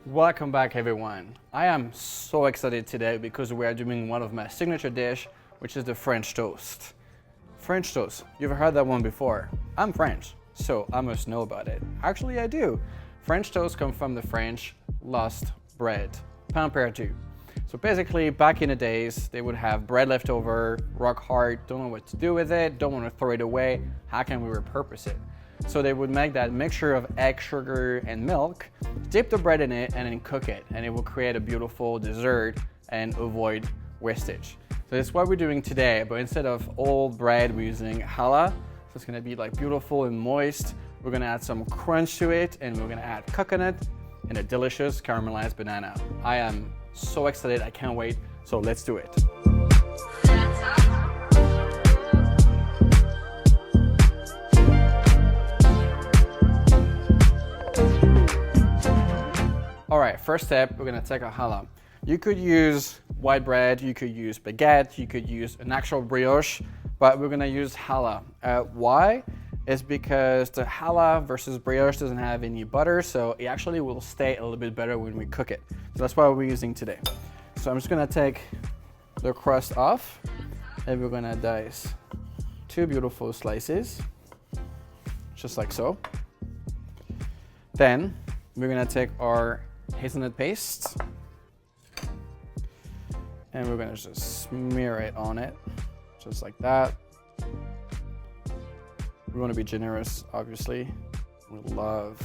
Welcome back everyone. I am so excited today because we are doing one of my signature dish, which is the French toast. French toast, you've heard that one before. I'm French, so I must know about it. Actually I do. French toast come from the French lost bread, pain perdu. So basically back in the days, they would have bread left over, rock hard, don't know what to do with it, don't want to throw it away, how can we repurpose it? So they would make that mixture of egg, sugar, and milk, dip the bread in it, and then cook it. And it will create a beautiful dessert and avoid wastage. So that's what we're doing today, but instead of old bread, we're using challah. So it's gonna be like beautiful and moist. We're gonna add some crunch to it, and we're gonna add coconut and a delicious caramelized banana. I am so excited, I can't wait. So let's do it. All right, first step, we're gonna take a challah. You could use white bread, you could use baguette, you could use an actual brioche, but we're gonna use challah. Why? It's because the challah versus brioche doesn't have any butter, so it actually will stay a little bit better when we cook it. So that's what we're using today. So I'm just gonna take the crust off, and we're gonna dice 2 beautiful slices, just like so. Then we're gonna take our hazelnut paste and we're gonna just smear it on it, just like that. We wanna be generous, obviously. We love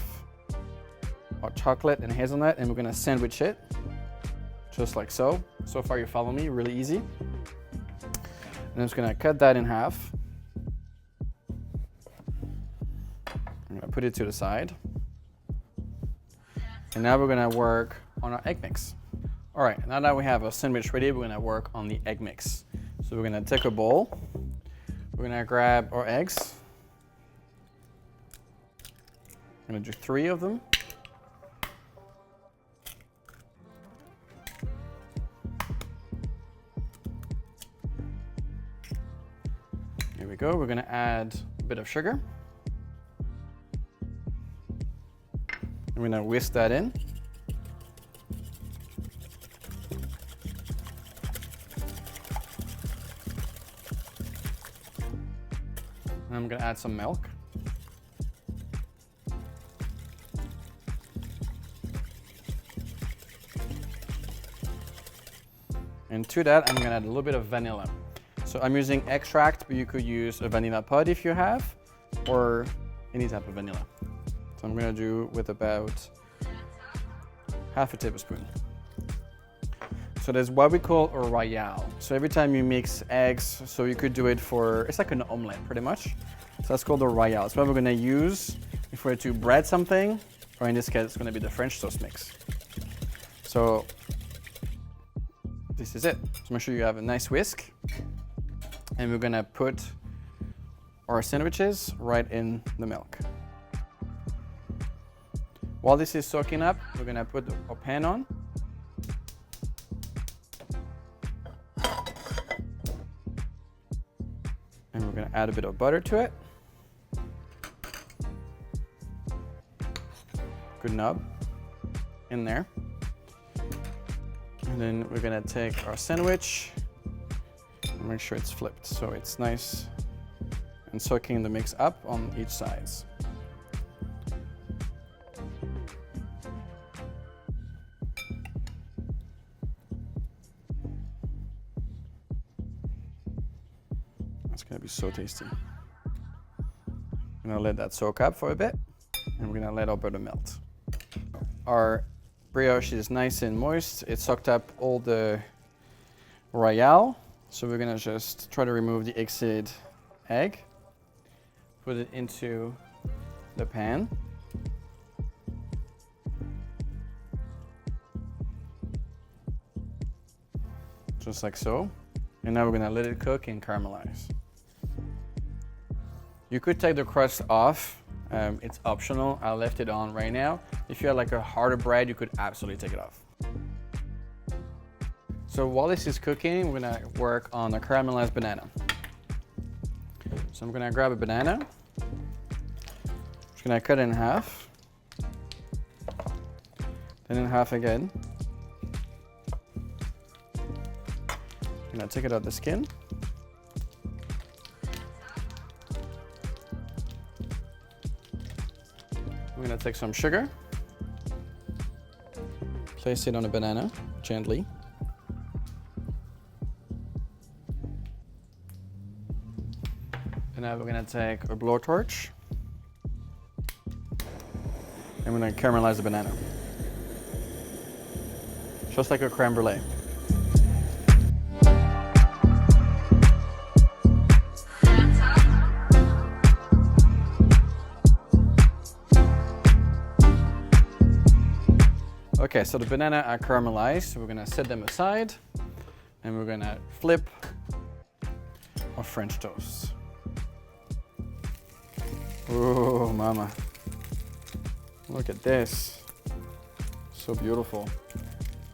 our chocolate and hazelnut, and we're gonna sandwich it, just like so. So far you follow me, really easy. And I'm just gonna cut that in half. I'm gonna put it to the side. And now we're gonna work on our egg mix. All right, now that we have our sandwich ready, we're gonna work on the egg mix. So we're gonna take a bowl, we're gonna grab our eggs. I'm gonna do 3 of them. Here we go, we're gonna add a bit of sugar. I'm gonna whisk that in. And I'm gonna add some milk. And to that, I'm gonna add a little bit of vanilla. So I'm using extract, but you could use a vanilla pod if you have, or any type of vanilla. So I'm gonna do with about half a tablespoon. So there's what we call a royale. So every time you mix eggs, so you could do it for, it's like an omelette pretty much. So that's called a royale. It's what we're gonna use if we're to bread something, or in this case, it's gonna be the French toast mix. So this is it. So make sure you have a nice whisk. And we're gonna put our sandwiches right in the milk. While this is soaking up, we're gonna put our pan on. And we're gonna add a bit of butter to it. Good knob in there. And then we're gonna take our sandwich and make sure it's flipped so it's nice and soaking the mix up on each side. It's gonna be so tasty. I'm gonna let that soak up for a bit, and we're gonna let our butter melt. Our brioche is nice and moist. It soaked up all the royale, so we're gonna just try to remove the exceeded egg, put it into the pan. Just like so. And now we're gonna let it cook and caramelize. You could take the crust off. It's optional. I left it on right now. If you had like a harder bread, you could absolutely take it off. So while this is cooking, we're gonna work on the caramelized banana. So I'm gonna grab a banana. Just gonna cut it in half. then in half again. I'm gonna take it out the skin. I'm gonna take some sugar, place it on a banana gently. And now we're gonna take a blowtorch. And we're gonna caramelize the banana. Just like a creme brulee. Okay, so the banana are caramelized, so we're gonna set them aside and we're gonna flip our French toast. Oh, mama. Look at this. So beautiful.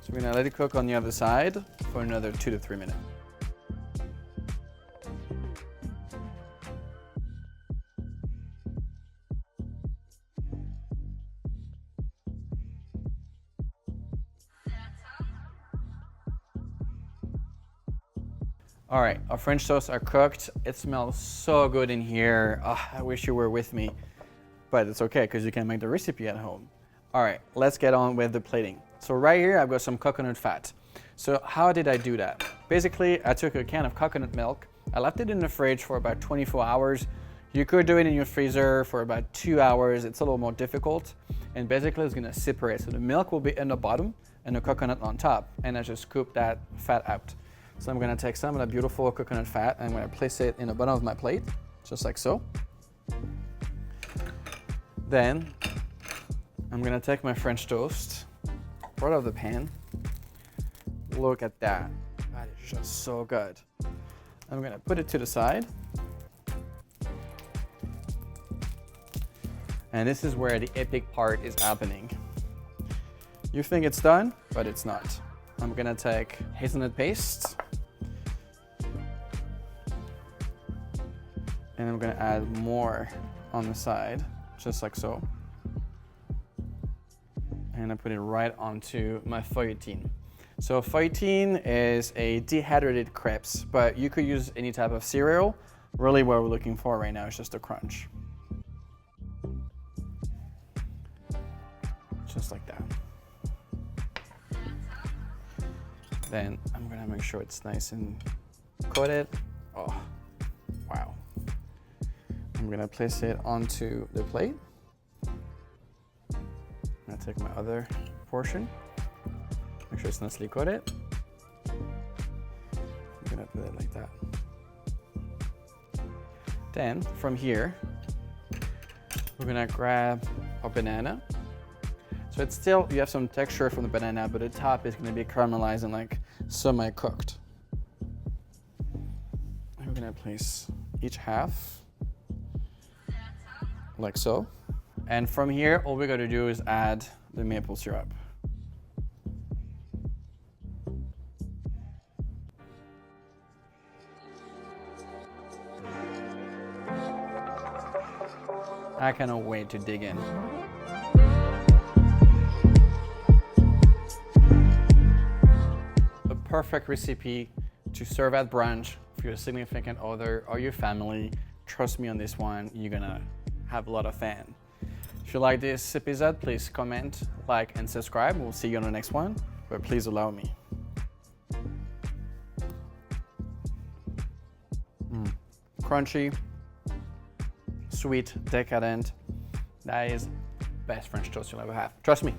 So we're gonna let it cook on the other side for another 2 to 3 minutes. All right, our French toasts are cooked. It smells so good in here. Oh, I wish you were with me, but it's okay because you can make the recipe at home. All right, let's get on with the plating. So right here, I've got some coconut fat. So how did I do that? Basically, I took a can of coconut milk. I left it in the fridge for about 24 hours. You could do it in your freezer for about 2 hours. It's a little more difficult. And basically, it's gonna separate. So the milk will be in the bottom and the coconut on top. And I just scoop that fat out. So I'm gonna take some of that beautiful coconut fat and I'm gonna place it in the bottom of my plate, just like so. Then I'm gonna take my French toast right out of the pan. Look at that. That is just so good. I'm gonna put it to the side. And this is where the epic part is happening. You think it's done, but it's not. I'm gonna take hazelnut paste. And I'm gonna add more on the side, just like so. And I put it right onto my feuilletine. So feuilletine is a dehydrated crepes, but you could use any type of cereal. Really what we're looking for right now is just a crunch. Just like that. Then I'm gonna make sure it's nice and coated. Oh, wow. I'm gonna place it onto the plate. I'm gonna take my other portion. Make sure it's nicely coated. I'm gonna put it like that. Then from here, we're gonna grab a banana. So it's still, you have some texture from the banana, but the top is gonna be caramelized and like semi-cooked. We're gonna place each half like so. And from here, all we're gonna do is add the maple syrup. I cannot wait to dig in. A perfect recipe to serve at brunch for your significant other or your family. Trust me on this one, you're gonna have a lot of fun. If you like this episode, please comment, like, and subscribe. We'll see you on the next one, but please allow me. Crunchy, sweet, decadent. That is best French toast you'll ever have. Trust me.